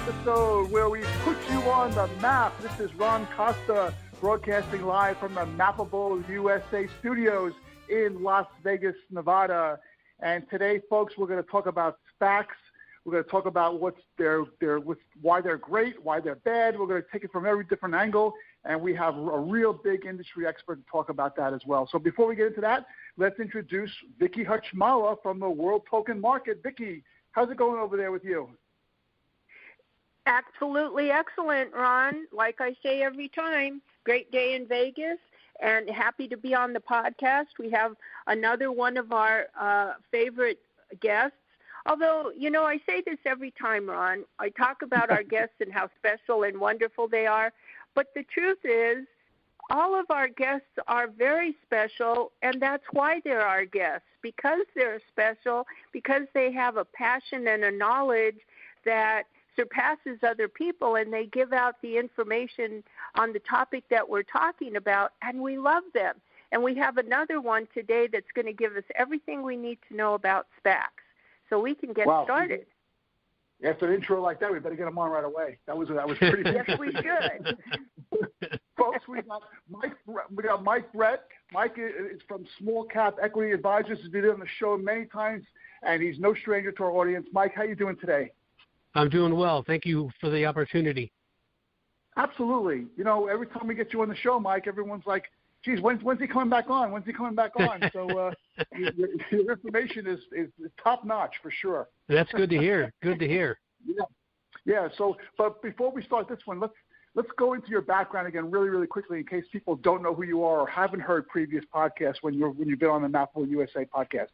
episode where we put you on the map. This is Ron Costa broadcasting live from the Mappable USA studios in Las Vegas, Nevada. And today, folks, we're going to talk about Spacs. We're going to talk about why they're great, why they're bad. We're going to take it from every different angle, and we have a real big industry expert to talk about that as well. So before we get into that, let's introduce Vikki Hatchimala from the World Token Market. Vikki, how's it going over there with you? Absolutely excellent, Ron. Like I say every time, great day in Vegas, and happy to be on the podcast. We have another one of our favorite guests. Although, you know, I say this every time, Ron. I talk about our guests and how special and wonderful they are. But the truth is, all of our guests are very special, and that's why they're our guests, because they're special, because they have a passion and a knowledge that surpasses other people, and they give out the information on the topic that we're talking about, and we love them. And we have another one today that's going to give us everything we need to know about Spacs, so we can get started. After an intro like that, we better get them on right away. That was pretty good. Yes, we should. Folks, we got Mike Brette. Mike is from Small Cap Equity Advisors. He's been on the show many times, and he's no stranger to our audience. Mike, how you doing today? I'm doing well. Thank you for the opportunity. Absolutely. You know, every time we get you on the show, Mike, everyone's like, geez, when's he coming back on? When's he coming back on? So your information is top notch for sure. That's good to hear. Good to hear. Yeah. So, but before we start this one, let's go into your background again, really, really quickly, in case people don't know who you are or haven't heard previous podcasts when you've been on the Mappable USA podcast.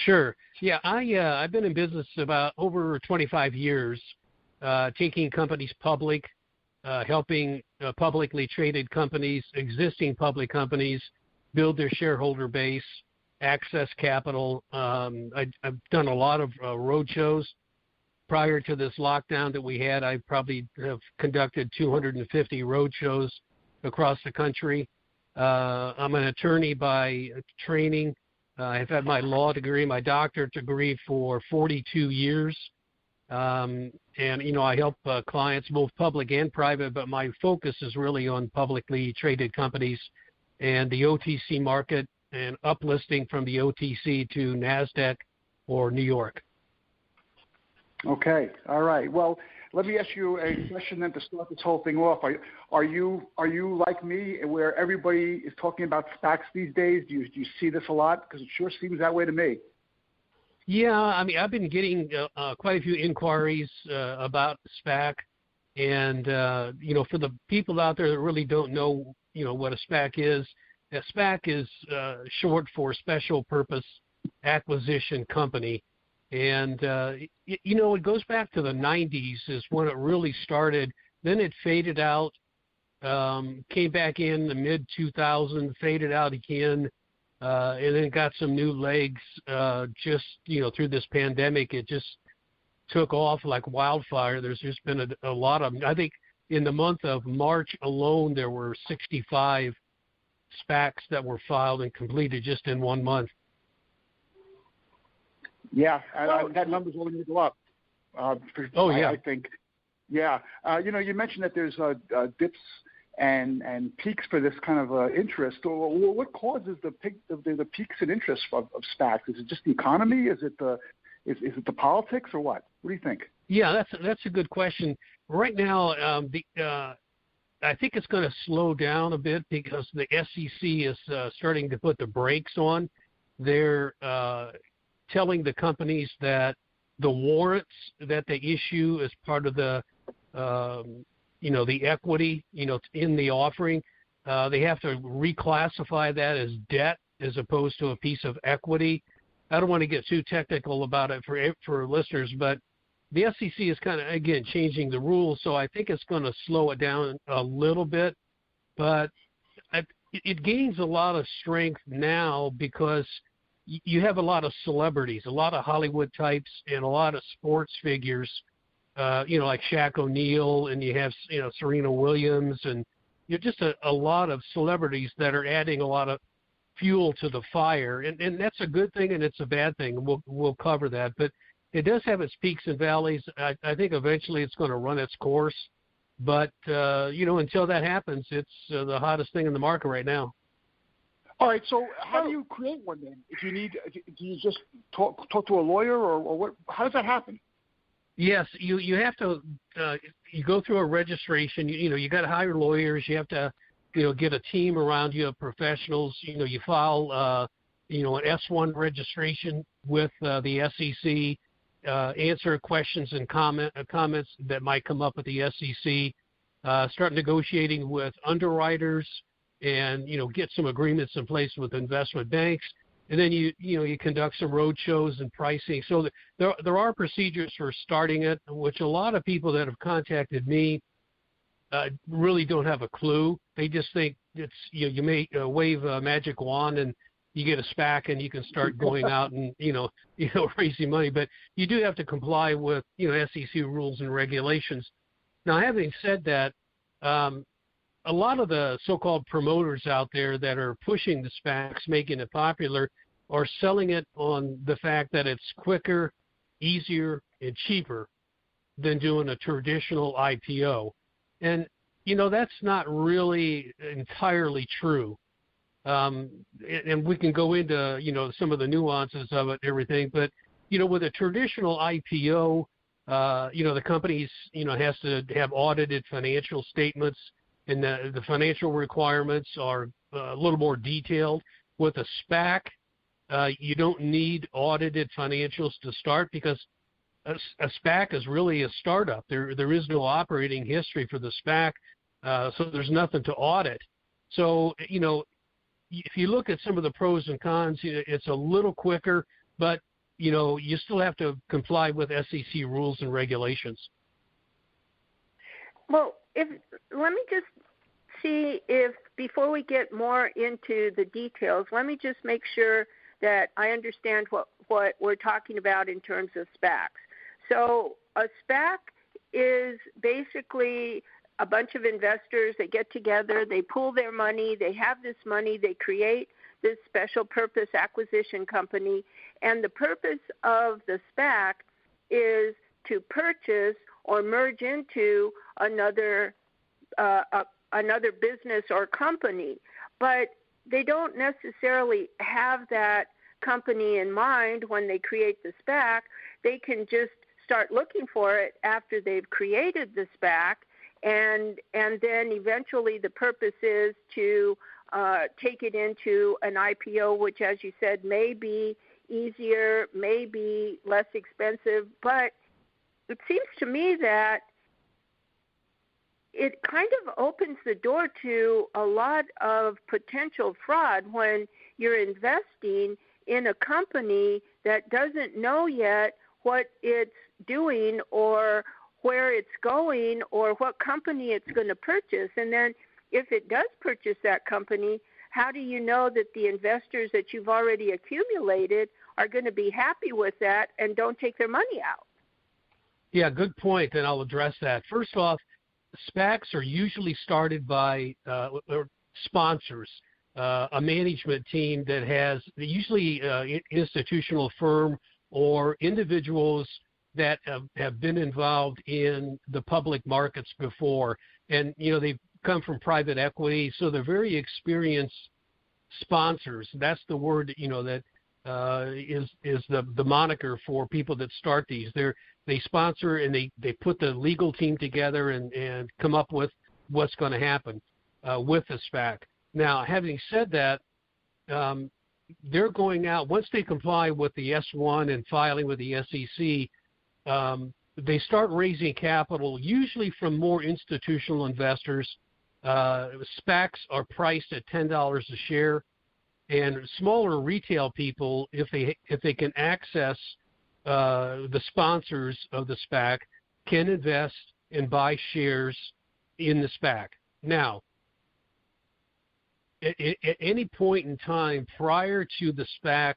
Sure. Yeah, I've been in business about over 25 years, taking companies public, helping publicly traded companies, existing public companies, build their shareholder base, access capital. I've done a lot of road shows. Prior to this lockdown that we had, I probably have conducted 250 road shows across the country. I'm an attorney by training. I've had my law degree, my doctorate degree for 42 years. And, you know, I help clients, both public and private, but my focus is really on publicly traded companies and the OTC market and uplisting from the OTC to NASDAQ or New York. Okay. All right. Well, let me ask you a question then to start this whole thing off. Are you like me, where everybody is talking about Spacs these days? Do you see this a lot? Because it sure seems that way to me. Yeah, I mean, I've been getting quite a few inquiries about Spac, and you know, for the people out there that really don't know, you know, what a Spac is, a Spac is short for Special Purpose Acquisition Company. And, you know, it goes back to the 90s is when it really started. Then it faded out, came back in the mid-2000s, faded out again, and then got some new legs just, you know, through this pandemic. It just took off like wildfire. There's just been a lot of, I think in the month of March alone, there were 65 Spacs that were filed and completed just in 1 month. Yeah, that number's only going to go up. I think. Yeah. You know, you mentioned that there's dips and peaks for this kind of interest. What causes the peaks in interest of Spacs? Is it just the economy? Is it the politics, or what? What do you think? Yeah, that's a good question. Right now, I think it's going to slow down a bit because the SEC is starting to put the brakes on. They're telling the companies that the warrants that they issue as part of the, you know, the equity, you know, in the offering, they have to reclassify that as debt as opposed to a piece of equity. I don't want to get too technical about it for listeners, but the SEC is kind of, again, changing the rules, so I think it's going to slow it down a little bit, but it gains a lot of strength now because you have a lot of celebrities, a lot of Hollywood types, and a lot of sports figures, you know, like Shaq O'Neal, and you have, you know, Serena Williams, and you know, just a lot of celebrities that are adding a lot of fuel to the fire, and that's a good thing and it's a bad thing. We'll cover that, but it does have its peaks and valleys. I think eventually it's going to run its course. But, until that happens, it's the hottest thing in the market right now. All right, so how do you create one then? Do you just talk to a lawyer, or what? How does that happen? Yes, you have to you go through a registration. You got to hire lawyers. You have to get a team around you of professionals. You file an S1 registration with the SEC. Answer questions and comments that might come up with the SEC. Start negotiating with underwriters, and get some agreements in place with investment banks, and then you conduct some road shows and pricing. So there are procedures for starting it, which a lot of people that have contacted me really don't have a clue. They just think it's you may wave a magic wand and you get a SPAC and you can start going out and raising money. But you do have to comply with SEC rules and regulations. Now, having said that, a lot of the so-called promoters out there that are pushing the SPACs, making it popular, are selling it on the fact that it's quicker, easier, and cheaper than doing a traditional IPO. And, that's not really entirely true. And we can go into, some of the nuances of it and everything. But, with a traditional IPO, the companies, has to have audited financial statements, and the financial requirements are a little more detailed. With a SPAC, you don't need audited financials to start, because a SPAC is really a startup. There is no operating history for the SPAC, so there's nothing to audit. So, if you look at some of the pros and cons, it's a little quicker, but, you still have to comply with SEC rules and regulations. Well, let me just see if, before we get more into the details, let me just make sure that I understand what we're talking about in terms of SPACs. So a SPAC is basically a bunch of investors. They get together, they pool their money, they have this money, they create this special purpose acquisition company, and the purpose of the SPAC is to purchase or merge into another business or company. But they don't necessarily have that company in mind when they create the SPAC. They can just start looking for it after they've created the SPAC, and then eventually the purpose is to take it into an IPO, which, as you said, may be easier, may be less expensive. But it seems to me that it kind of opens the door to a lot of potential fraud when you're investing in a company that doesn't know yet what it's doing or where it's going or what company it's going to purchase. And then if it does purchase that company, how do you know that the investors that you've already accumulated are going to be happy with that and don't take their money out? Yeah, good point, and I'll address that. First off, SPACs are usually started by sponsors, a management team that has usually institutional firm or individuals that have been involved in the public markets before. And, they've come from private equity, so they're very experienced sponsors. That's the word, that is the moniker for people that start these. They sponsor and they put the legal team together and come up with what's going to happen with the SPAC. Now, having said that, they're going out, once they comply with the S1 and filing with the SEC, they start raising capital, usually from more institutional investors. SPACs are priced at $10 a share, and smaller retail people, if they can access the sponsors of the SPAC, can invest and buy shares in the SPAC. Now, at any point in time prior to the SPAC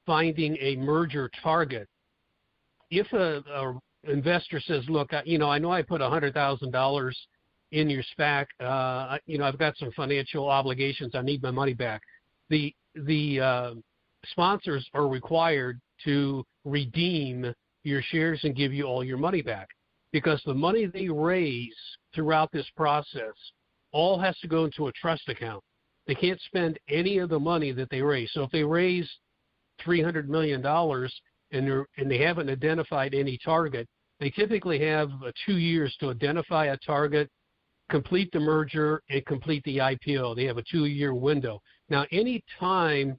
finding a merger target, if a investor says, look, I know I put $100,000 in your SPAC, I've got some financial obligations, I need my money back. The sponsors are required to redeem your shares and give you all your money back, because the money they raise throughout this process all has to go into a trust account. They can't spend any of the money that they raise. So if they raise $300 million and they haven't identified any target, they typically have 2 years to identify a target, complete the merger, and complete the IPO. They have a 2-year window. Now, any time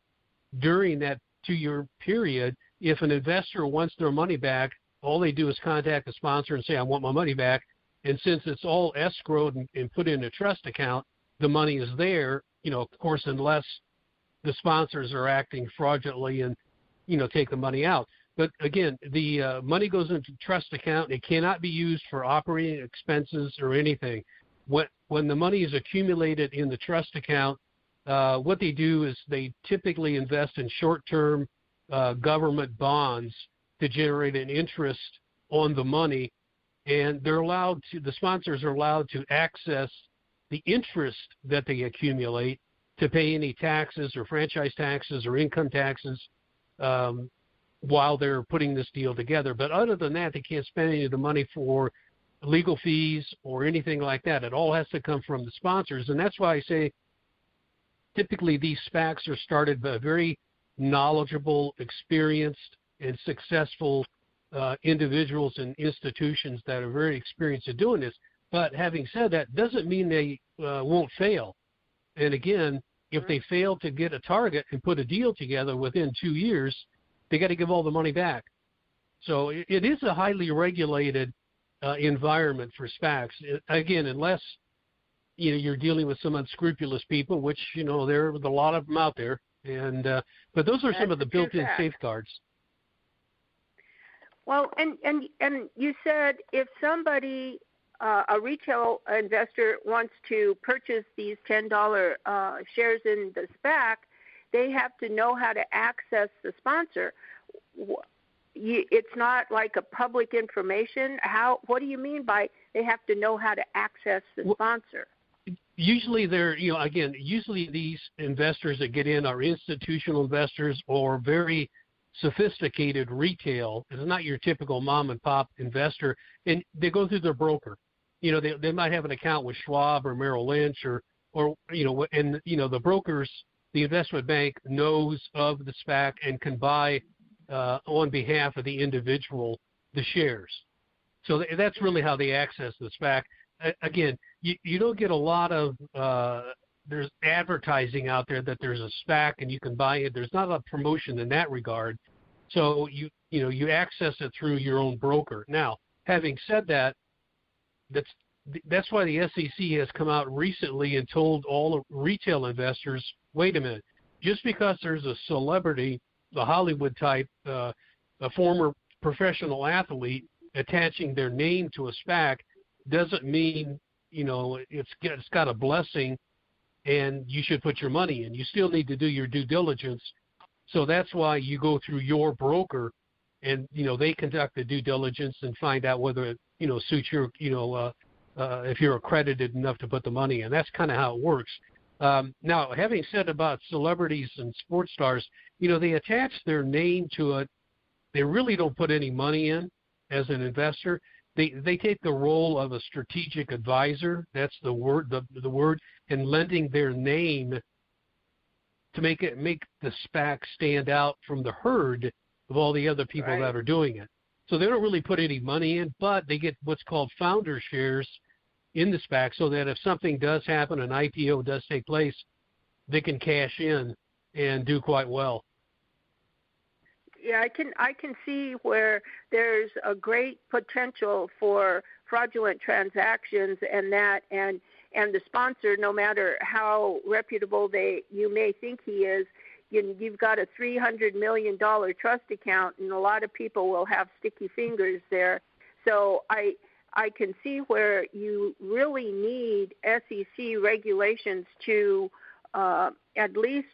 during that 2-year period, if an investor wants their money back, all they do is contact the sponsor and say, I want my money back. And since it's all escrowed and put in a trust account, the money is there, of course, unless the sponsors are acting fraudulently and, take the money out. But again, the money goes into trust account. It cannot be used for operating expenses or anything. When the money is accumulated in the trust account, what they do is they typically invest in short-term government bonds to generate an interest on the money, and the sponsors are allowed to access the interest that they accumulate to pay any taxes or franchise taxes or income taxes while they're putting this deal together. But other than that, they can't spend any of the money for legal fees or anything like that. It all has to come from the sponsors, and that's why I say typically these SPACs are started by very knowledgeable, experienced, and successful individuals and institutions that are very experienced at doing this. But having said that, doesn't mean they won't fail. And again, if they fail to get a target and put a deal together within 2 years, they got to give all the money back. So it is a highly regulated environment for SPACs. Again, unless you're dealing with some unscrupulous people, which there are a lot of them out there. And but those are some of the built-in safeguards. Well, and you said if somebody, a retail investor, wants to purchase these $10 shares in the SPAC, they have to know how to access the sponsor. It's not like a public information. What do you mean by they have to know how to access the sponsor? Usually usually these investors that get in are institutional investors or very sophisticated retail. It's not your typical mom and pop investor, and they go through their broker. They might have an account with Schwab or Merrill Lynch or the brokers, the investment bank knows of the SPAC and can buy on behalf of the individual the shares. So that's really how they access the SPAC. Again, you don't get a lot of there's advertising out there that there's a SPAC and you can buy it. There's not a promotion in that regard. So you access it through your own broker. Now, having said that, that's why the SEC has come out recently and told all retail investors, wait a minute, just because there's a celebrity, the Hollywood type, a former professional athlete attaching their name to a SPAC doesn't mean it's got a blessing and you should put your money in. You still need to do your due diligence. So that's why you go through your broker, and they conduct the due diligence and find out whether it suits your if you're accredited enough to put the money in. That's kind of how it works. Now, having said about celebrities and sports stars, they attach their name to it. They really don't put any money in as an investor. They take the role of a strategic advisor. That's the word, the word, and lending their name to make the SPAC stand out from the herd of all the other people that are doing it. So they don't really put any money in, but they get what's called founder shares in the SPAC, so that if something does happen, an IPO does take place, they can cash in and do quite well. Yeah, I can see where there's a great potential for fraudulent transactions, and the sponsor, no matter how reputable you may think he is, you've got a $300 million trust account, and a lot of people will have sticky fingers there. So I can see where you really need SEC regulations to at least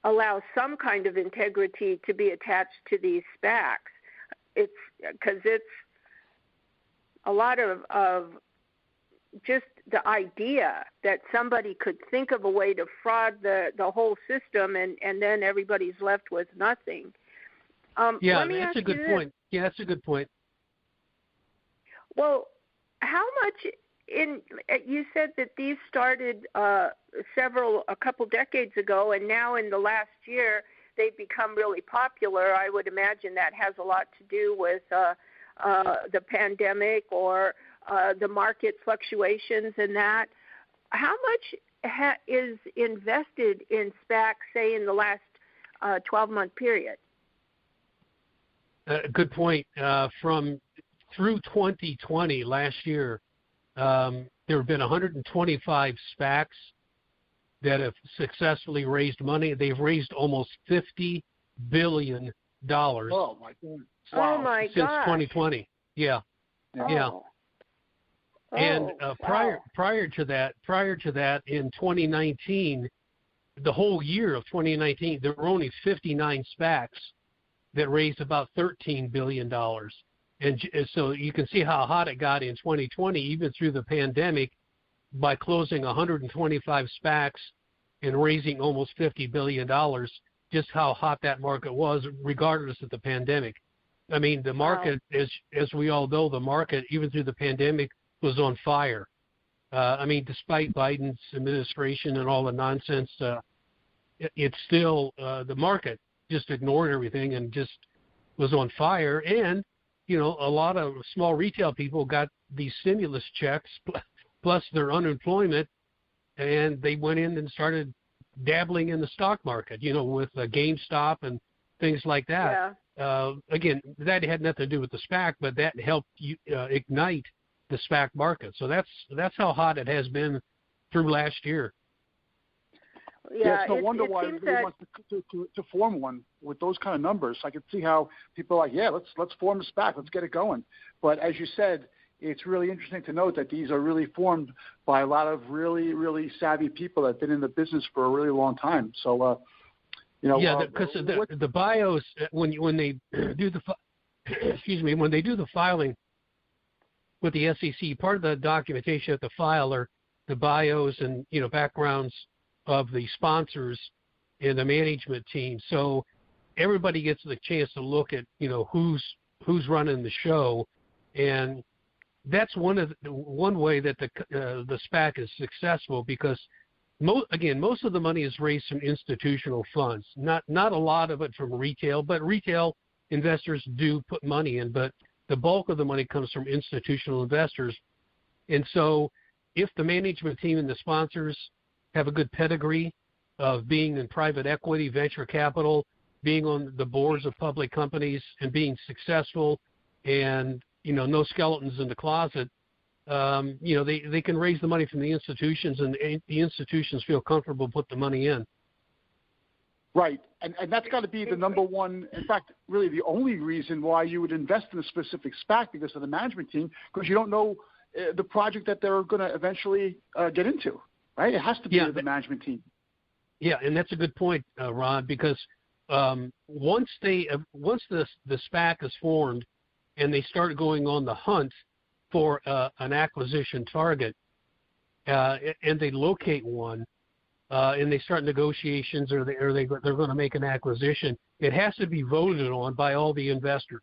allow some kind of integrity to be attached to these SPACs. It's because it's a lot of just the idea that somebody could think of a way to fraud the whole system and then everybody's left with nothing. Yeah, let me that's ask a good you point. Yeah, that's a good point. Well, how much you said that these started a couple decades ago, and now in the last year they've become really popular. I would imagine that has a lot to do with the pandemic or the market fluctuations and that. How much is invested in SPAC, say, in the last 12-month period? Good point. Through 2020, last year, there have been 125 SPACs that have successfully raised money. They've raised almost $50 billion. Oh my God! Wow. Oh my since 2020. Yeah. Oh. Yeah. And wow. prior to that, in 2019, the whole year of 2019, there were only 59 SPACs that raised about $13 billion. And so you can see how hot it got in 2020, even through the pandemic, by closing 125 SPACs and raising almost $50 billion, just how hot that market was, regardless of the pandemic. I mean, the market, as we all know, the market, even through the pandemic, was on fire. I mean, despite Biden's administration and all the nonsense, it's still, the market just ignored everything and just was on fire. And, you know, a lot of small retail people got these stimulus checks plus their unemployment, and they went in and started dabbling in the stock market, you know, with GameStop and things like that. Yeah. Again, that had nothing to do with the SPAC, but that helped ignite the SPAC market. So that's how hot it has been through last year. Yeah, it's no wonder why everybody wants to form one with those kind of numbers. I can see how people are like, yeah, let's form a SPAC, let's get it going. But as you said, it's really interesting to note that these are really formed by a lot of really, really savvy people that have been in the business for a really long time. So, you know, yeah, because the bios when they do the when they do the filing with the SEC, part of the documentation at the file are the bios and, you know, backgrounds of the sponsors and the management team. So everybody gets the chance to look at, you know, who's running the show, and that's one way that the SPAC is successful, because most of the money is raised from institutional funds. Not a lot of it from retail, but retail investors do put money in, but the bulk of the money comes from institutional investors. And so if the management team and the sponsors have a good pedigree of being in private equity, venture capital, being on the boards of public companies and being successful, and, you know, no skeletons in the closet, you know, they can raise the money from the institutions, and the institutions feel comfortable to put the money in. Right. And that's got to be the number one, in fact, really the only reason why you would invest in a specific SPAC, because of the management team, because you don't know the project that they're going to eventually get into, right? It has to be the management team. Yeah, and that's a good point, Ron, because once the SPAC is formed and they start going on the hunt for an acquisition target, and they locate one, and they start negotiations, or they're going to make an acquisition, it has to be voted on by all the investors,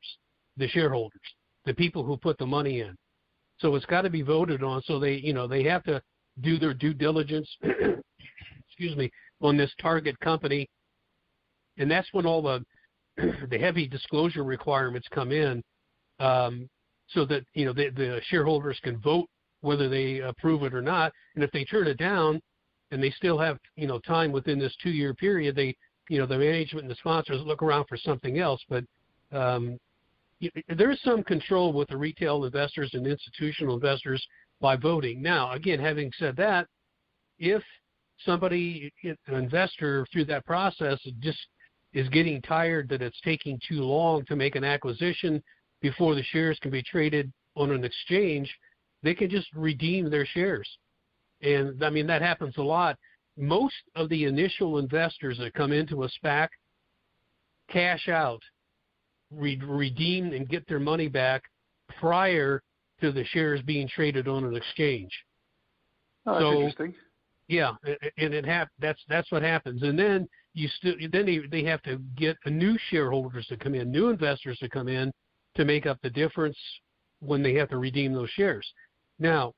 the shareholders, the people who put the money in. So it's got to be voted on. So they have to do their due diligence, on this target company, and that's when all the heavy disclosure requirements come in, so that, you know, the shareholders can vote whether they approve it or not. And if they turn it down, and they still have, you know, time within this 2-year period, the management and the sponsors look around for something else. But there is some control with the retail investors and institutional investors by voting. Now, again, having said that, if somebody, an investor, through that process just is getting tired that it's taking too long to make an acquisition before the shares can be traded on an exchange, they can just redeem their shares. And, I mean, that happens a lot. Most of the initial investors that come into a SPAC cash out, redeem and get their money back prior to the shares being traded on an exchange. Oh, that's interesting. Yeah, and that's what happens. And then they have to get new shareholders to come in, new investors to come in to make up the difference when they have to redeem those shares. Now,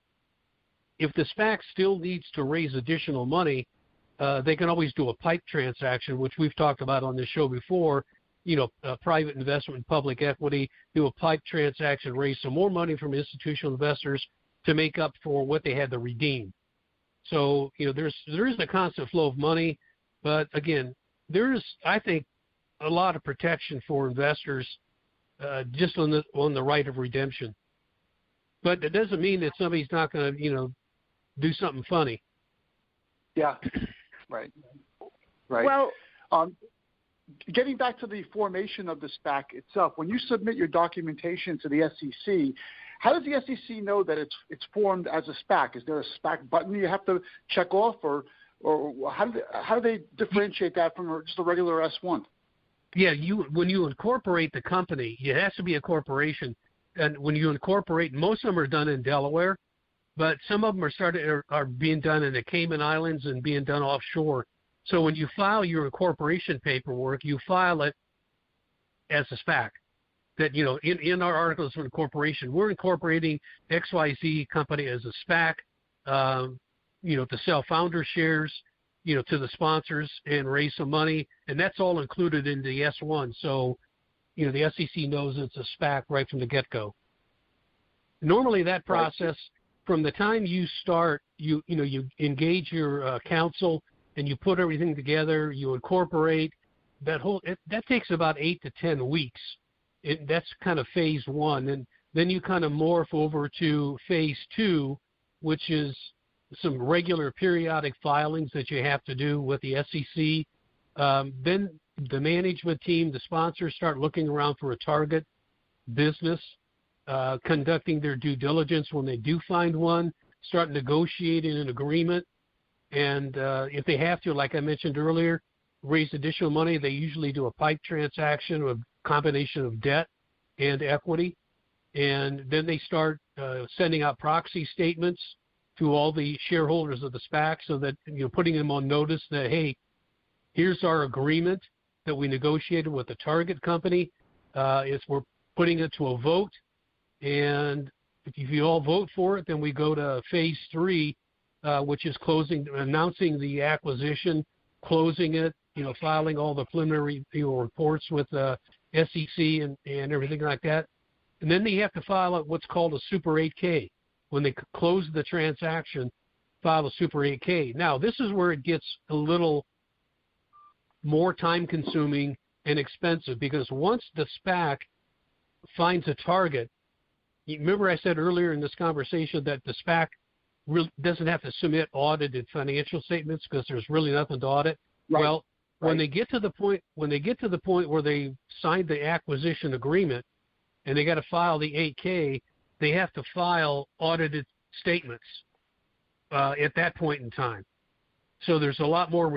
if the SPAC still needs to raise additional money, they can always do a PIPE transaction, which we've talked about on this show before. Private investment in public equity, do a PIPE transaction, raise some more money from institutional investors to make up for what they had to redeem. So, there is a constant flow of money, but again, there is, I think, a lot of protection for investors just on the right of redemption. But it doesn't mean that somebody's not going to, do something funny. Yeah, right. Well, getting back to the formation of the SPAC itself, when you submit your documentation to the SEC, how does the SEC know that it's formed as a SPAC? Is there a SPAC button you have to check off, or how do they differentiate that from just a regular S-1? Yeah, when you incorporate the company, it has to be a corporation. And when you incorporate, most of them are done in Delaware, but some of them are being done in the Cayman Islands and being done offshore. So when you file your incorporation paperwork, you file it as a SPAC. That, in our articles of incorporation, we're incorporating XYZ company as a SPAC, to sell founder shares, to the sponsors and raise some money. And that's all included in the S-1. So, the SEC knows it's a SPAC right from the get-go. Normally that process, from the time you start, you engage your counsel and you put everything together, you incorporate, that takes about 8 to 10 weeks. That's kind of phase one. And then you kind of morph over to phase two, which is some regular periodic filings that you have to do with the SEC. Then the management team, the sponsors, start looking around for a target business, conducting their due diligence when they do find one, start negotiating an agreement. And if they have to, like I mentioned earlier, raise additional money, they usually do a PIPE transaction with a combination of debt and equity. And then they start sending out proxy statements to all the shareholders of the SPAC so that, putting them on notice that, hey, here's our agreement that we negotiated with the target company. We're putting it to a vote. And if you all vote for it, then we go to phase three, which is announcing the acquisition, closing it, filing all the preliminary reports with the SEC and everything like that. And then they have to file what's called a Super 8K. When they close the transaction, file a Super 8K. Now, this is where it gets a little more time-consuming and expensive, because once the SPAC finds a target, remember I said earlier in this conversation that the SPAC really doesn't have to submit audited financial statements because there's really nothing to audit. Right. Well, when they get to the point where they signed the acquisition agreement and they got to file the 8K, they have to file audited statements at that point in time. So there's a lot more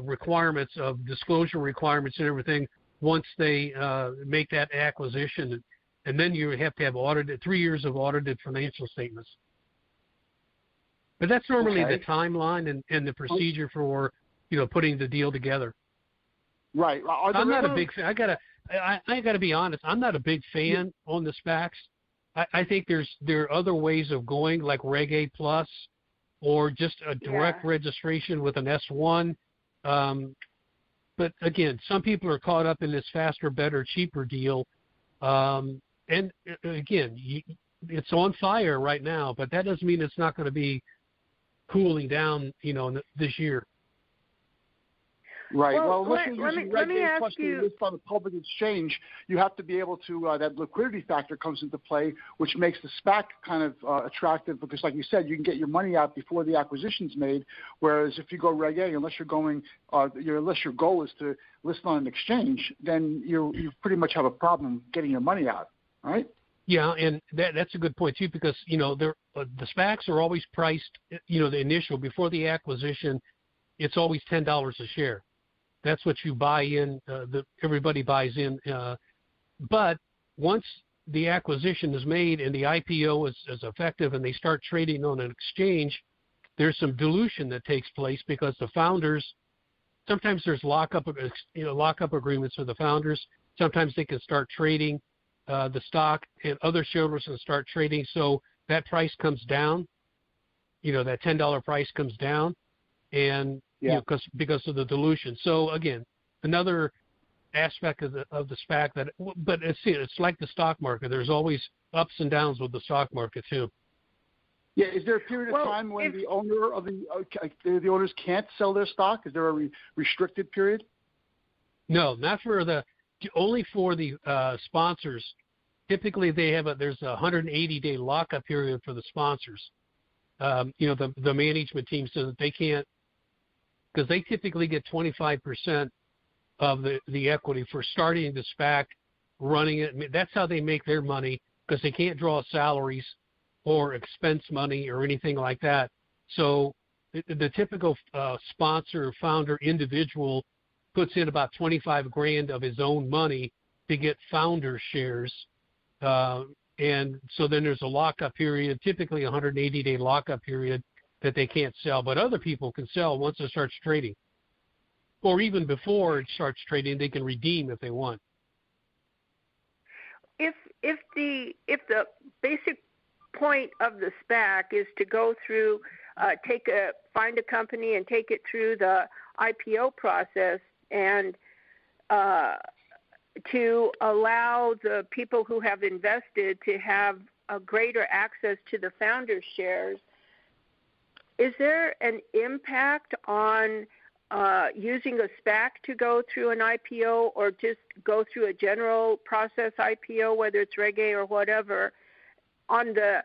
requirements of disclosure requirements and everything once they make that acquisition. And then you have to have 3 years of audited financial statements. But that's normally the timeline and the procedure for, putting the deal together. Right. I'm not a big fan. I gotta be honest. I'm not a big fan on the SPACs. I think there are other ways of going, like Reg A Plus, or just a direct registration with an S1. But again, some people are caught up in this faster, better, cheaper deal. And again, it's on fire right now, but that doesn't mean it's not going to be cooling down, this year. Right. Well, unless you're using Reg A Plus to list on the public exchange, you have to be able to, that liquidity factor comes into play, which makes the SPAC kind of attractive because, like you said, you can get your money out before the acquisition's made, whereas if you go Reg A, unless your goal is to list on an exchange, then you pretty much have a problem getting your money out, right? Yeah, and that's a good point, too, because, the SPACs are always priced, the initial, before the acquisition, it's always $10 a share. That's what you buy in, everybody buys in. But once the acquisition is made and the IPO is effective and they start trading on an exchange, there's some dilution that takes place because the founders, sometimes there's lockup agreements for the founders. Sometimes they can start trading the stock, and other shareholders can start trading. So that price comes down. That $10 price comes down, and because of the dilution. So again, another aspect of the SPAC but it's like the stock market. There's always ups and downs with the stock market too. Yeah, is there a period of time when the owner of the owners can't sell their stock? Is there a restricted period? No, not for only for the sponsors. Typically, there's a 180-day lockup period for the sponsors. The management team says that they can't, because they typically get 25% of the equity for starting the SPAC, running it. I mean, that's how they make their money, because they can't draw salaries or expense money or anything like that. So the typical sponsor, founder, individual puts in about $25,000 of his own money to get founder shares. And so then there's a lockup period, typically a 180-day lockup period that they can't sell. But other people can sell once it starts trading. Or even before it starts trading, they can redeem if they want. If the basic point of the SPAC is to go through, find a company and take it through the IPO process, and to allow the people who have invested to have a greater access to the founder's shares, is there an impact on using a SPAC to go through an IPO, or just go through a general process IPO, whether it's Reg A or whatever, on the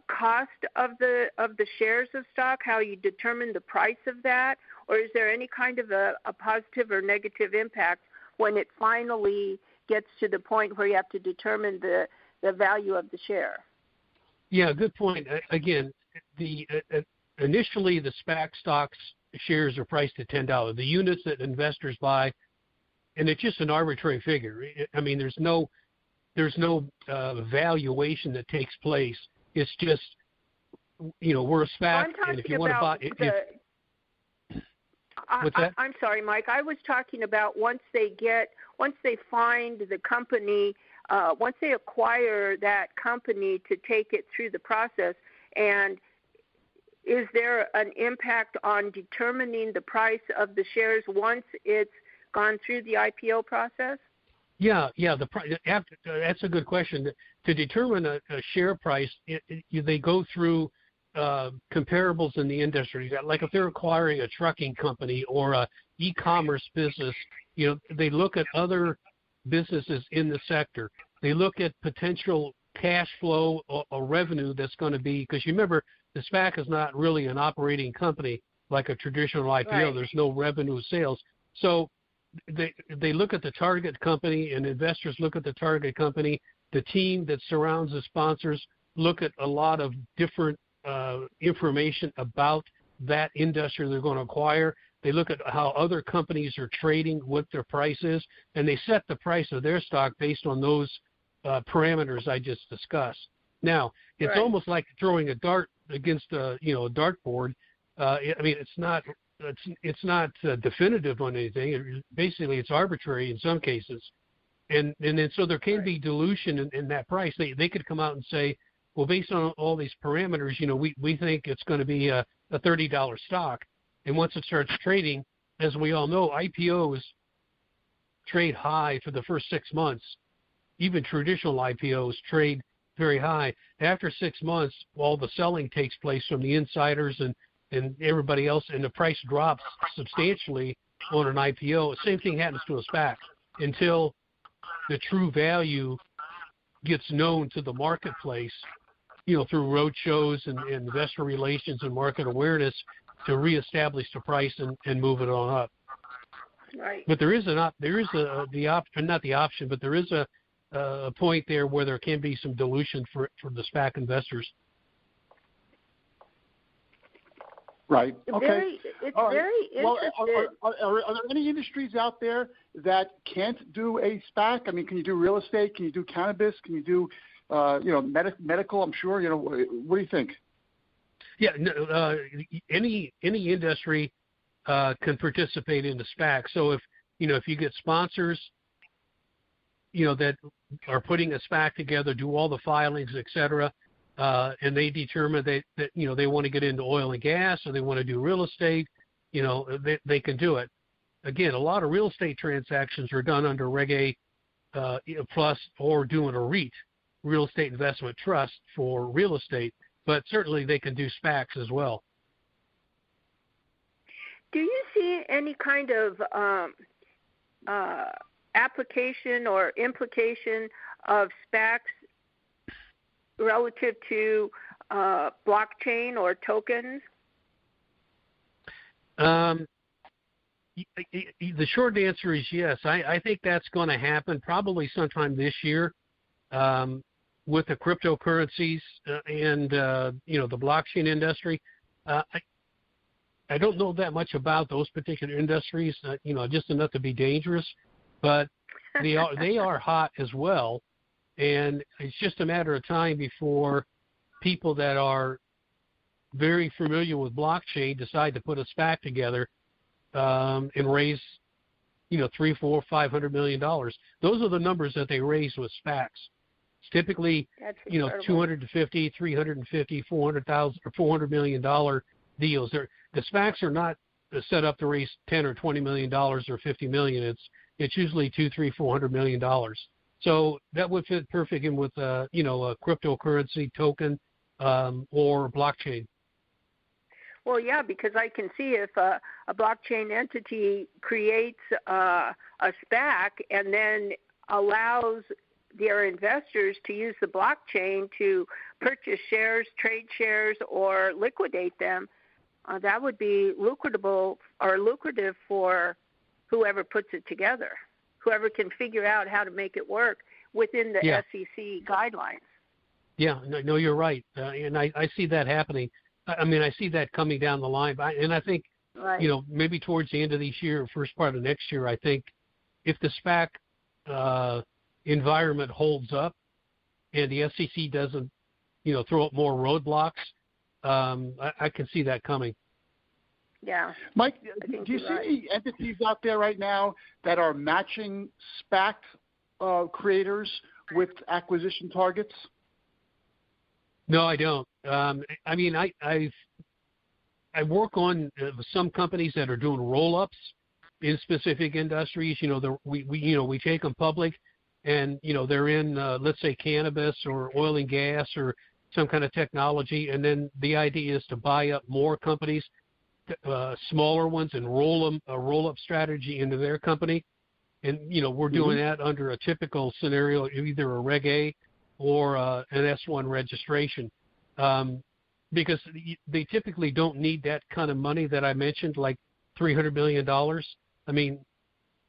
cost of the shares of stock, how you determine the price of that? Or is there any kind of a positive or negative impact when it finally gets to the point where you have to determine the value of the share? Yeah, good point. Again, initially the SPAC stocks shares are priced at $10. The units that investors buy, and it's just an arbitrary figure. I mean, there's no valuation that takes place. It's just, we're a SPAC, and if you want to buy, what's that? I'm sorry, Mike. I was talking about once they find the company, once they acquire that company to take it through the process, and is there an impact on determining the price of the shares once it's gone through the IPO process? Yeah. That's a good question. To determine a share price, they go through comparables in the industry. Like if they're acquiring a trucking company or a e-commerce business, they look at other businesses in the sector. They look at potential cash flow or revenue that's going to be, because you remember the SPAC is not really an operating company like a traditional IPO. Right. There's no revenue sales. So they look at the target company, and investors look at the target company. The team that surrounds the sponsors look at a lot of different information about that industry they're going to acquire. They look at how other companies are trading, what their price is, and they set the price of their stock based on those parameters I just discussed. Now, it's almost like throwing a dart against a dartboard. I mean, it's not definitive on anything. Basically, it's arbitrary in some cases, and then so there can be dilution in that price. They could come out and say, well, based on all these parameters, we think it's going to be a $30 stock. And once it starts trading, as we all know, IPOs trade high for the first 6 months. Even traditional IPOs trade very high. After 6 months, all the selling takes place from the insiders and everybody else, and the price drops substantially on an IPO. Same thing happens to a SPAC until the true value gets known to the marketplace, through road shows and investor relations and market awareness to reestablish the price and move it on up. Right. But there is a point there where there can be some dilution for the SPAC investors. Right. Okay. It's very interesting. Are there any industries out there that can't do a SPAC? I mean, can you do real estate? Can you do cannabis? Can you do, medical? I'm sure. What do you think? Yeah, any industry can participate in the SPAC. So if you get sponsors, that are putting a SPAC together, do all the filings, et cetera, and they determine that they want to get into oil and gas or they want to do real estate, they can do it. Again, a lot of real estate transactions are done under Reg A plus or doing a REIT, real estate investment trust for real estate, but certainly they can do SPACs as well. Do you see any kind of application or implication of SPACs relative to blockchain or tokens? The short answer is yes. I think that's going to happen probably sometime this year with the cryptocurrencies and the blockchain industry. I don't know that much about those particular industries, just enough to be dangerous, but they are hot as well, and it's just a matter of time before people that are very familiar with blockchain decide to put a SPAC together and raise, $300, $400, $500 million. Those are the numbers that they raise with SPACs. It's typically, $250, $350, $400,000 or $400 million deals. The SPACs are not set up to raise $10 or $20 million or $50 million. It's usually $200, $300, $400 million. So that would fit perfect in with a cryptocurrency token or blockchain. Well, yeah, because I can see if a blockchain entity creates a SPAC and then allows their investors to use the blockchain to purchase shares, trade shares, or liquidate them, that would be lucrative for whoever puts it together, whoever can figure out how to make it work within the SEC guidelines. Yeah, no, you're right, and I see that happening. I mean, I see that coming down the line, and I think, maybe towards the end of this year, first part of next year, I think if the SPAC environment holds up and the SEC doesn't, throw up more roadblocks, I can see that coming. Yeah. Mike, do you see any entities out there right now that are matching SPAC creators with acquisition targets? No, I don't. I mean, I work on some companies that are doing roll-ups in specific industries. We take them public, and they're in let's say cannabis or oil and gas or some kind of technology, and then the idea is to buy up more companies, smaller ones, and a roll-up strategy into their company. And we're doing that under a typical scenario, either a Reg A or an S1 registration, because they typically don't need that kind of money that I mentioned, like $300 million. I mean,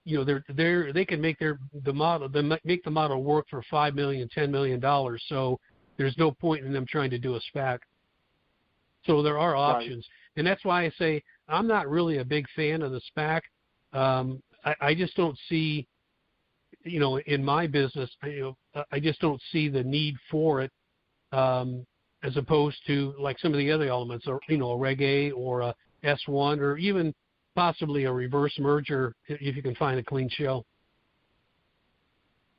they can make the model work for $5 million, $10 million. So there's no point in them trying to do a SPAC. So there are options, and that's why I say I'm not really a big fan of the SPAC. I just don't see, in my business, I just don't see the need for it, as opposed to like some of the other elements, or a Reg A or a S1 or even possibly a reverse merger if you can find a clean shell.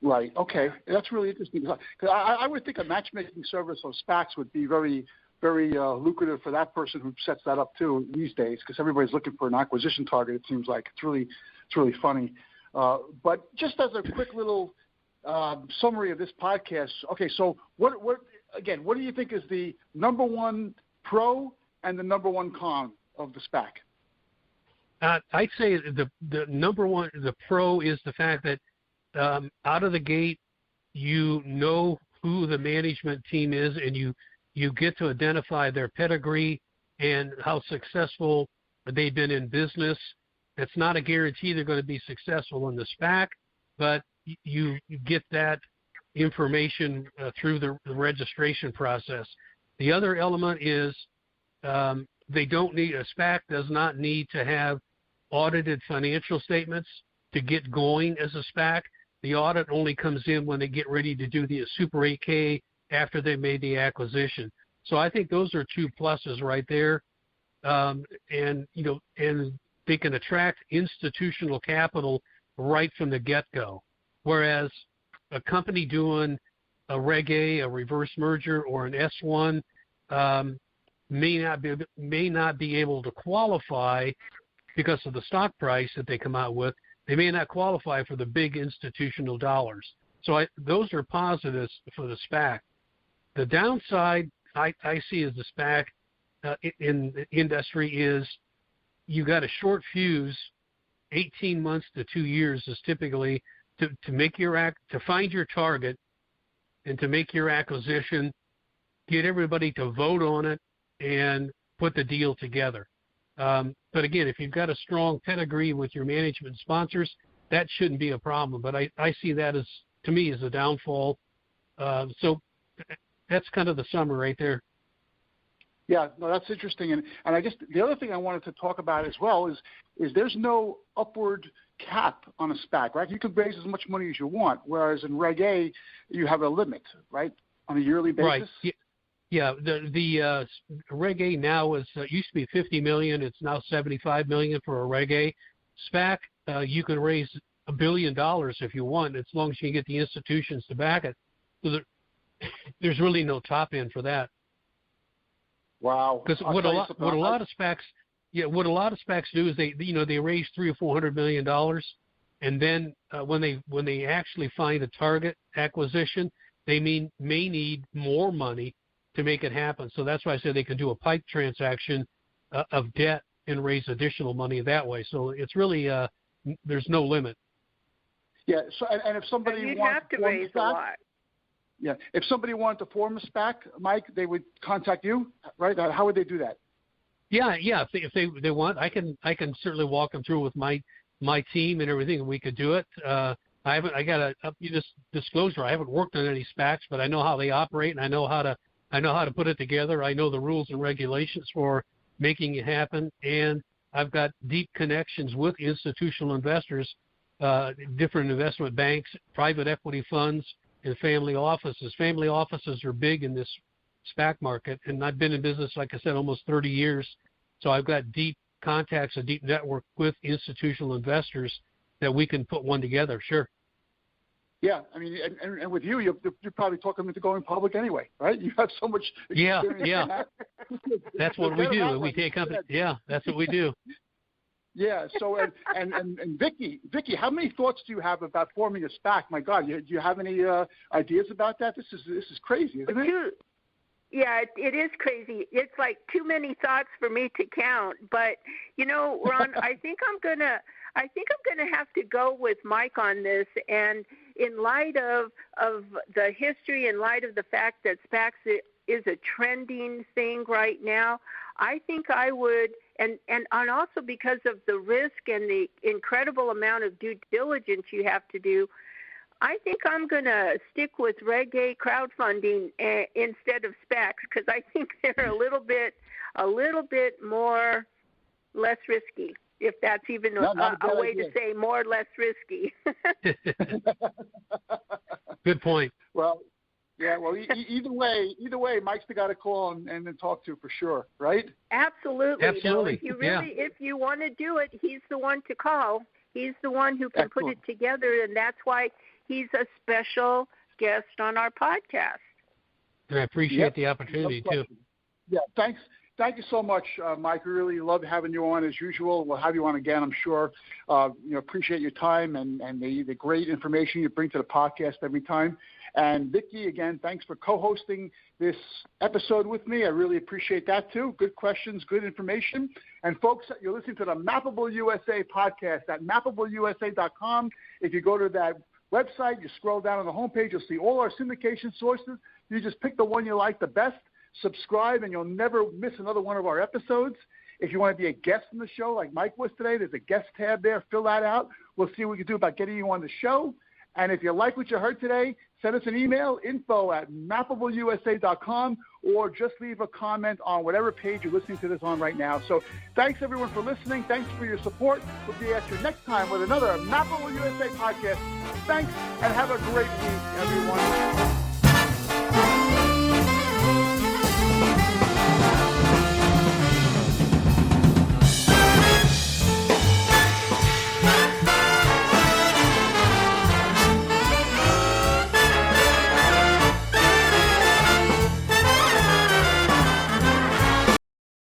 Right. Okay, that's really interesting. Because I would think a matchmaking service on SPACs would be very, very lucrative for that person who sets that up too these days, because everybody's looking for an acquisition target. It seems like it's really funny. But just as a quick little summary of this podcast, okay. So what do you think is the number one pro and the number one con of the SPAC? I'd say the number one, the pro is the fact that out of the gate, who the management team is, and you get to identify their pedigree and how successful they've been in business. It's not a guarantee they're going to be successful in the SPAC, but you get that information through the registration process. The other element is a SPAC does not need to have audited financial statements to get going as a SPAC. The audit only comes in when they get ready to do the Super 8K after they made the acquisition. So I think those are two pluses right there. And they can attract institutional capital right from the get-go. Whereas a company doing a Reg A, a reverse merger, or an S1 may not be able to qualify because of the stock price that they come out with. They may not qualify for the big institutional dollars. So those are positives for the SPAC. The downside I see as the SPAC in the industry is you got a short fuse. 18 months to 2 years is typically to find your target and to make your acquisition, get everybody to vote on it, and put the deal together. But again, if you've got a strong pedigree with your management sponsors, that shouldn't be a problem. But I see that to me as a downfall. So that's kind of the summary right there. Yeah, no, that's interesting. And I guess the other thing I wanted to talk about as well is there's no upward cap on a SPAC, right? You can raise as much money as you want, whereas in Reg A, you have a limit, right, on a yearly basis? Right. Yeah, the Reg A now is used to be $50 million. It's now $75 million for a Reg A. SPAC, you can raise $1 billion if you want, as long as you can get the institutions to back it. So there's really no top end for that. Wow. Because what a lot of SPACs do is they raise $300 or $400 million, and then when they actually find a target acquisition, they may need more money to make it happen. So that's why I say they can do a PIPE transaction of debt and raise additional money that way. So it's really there's no limit. Yeah. So and if somebody you'd wants have to raise a lot. Yeah. If somebody wanted to form a SPAC, Mike, they would contact you, right? How would they do that? Yeah. If they want, I can certainly walk them through with my team and everything, and we could do it. I got a disclosure. I haven't worked on any SPACs, but I know how they operate, and I know how to put it together. I know the rules and regulations for making it happen, and I've got deep connections with institutional investors, different investment banks, private equity funds, and family offices. Family offices are big in this SPAC market, and I've been in business, like I said, almost 30 years. So I've got deep contacts, a deep network with institutional investors that we can put one together. Sure. Yeah, I mean, and with you're probably talking into going public anyway, right? You have so much experience. Yeah. That's what we do. We take company. Yeah, that's what we do. Yeah. So and Vikki, how many thoughts do you have about forming a SPAC? My God, do you have any ideas about that? This is crazy, isn't it? Yeah, it is crazy. It's like too many thoughts for me to count. But Ron, I think I'm gonna have to go with Mike on this. And in light of the history, in light of the fact that SPACs is a trending thing right now, I think I would, and also because of the risk and the incredible amount of due diligence you have to do, I think I'm going to stick with Reg A crowdfunding instead of SPACs, because I think they're a little bit more less risky, if that's even a way to say more or less risky. Good point. Well, yeah. Well, either way, Mike's the guy to call and then talk to for sure, right? Absolutely. Absolutely. If you want to do it, he's the one to call. He's the one who can put it together, and that's why he's a special guest on our podcast. And I appreciate the opportunity too. Yeah. Thanks. Thank you so much, Mike. We really love having you on as usual. We'll have you on again, I'm sure. Appreciate your time and the great information you bring to the podcast every time. And Vikki, again, thanks for co-hosting this episode with me. I really appreciate that too. Good questions, good information. And folks, you're listening to the Mappable USA podcast at mappableusa.com. If you go to that website, you scroll down on the homepage, you'll see all our syndication sources. You just pick the one you like the best. Subscribe, and you'll never miss another one of our episodes. If you want to be a guest in the show like Mike was today, there's a guest tab there. Fill that out. We'll see what we can do about getting you on the show. And if you like what you heard today, send us an email, info@mappableusa.com, or just leave a comment on whatever page you're listening to this on right now. So thanks, everyone, for listening. Thanks for your support. We'll be at you next time with another Mappable USA podcast. Thanks, and have a great week, everyone.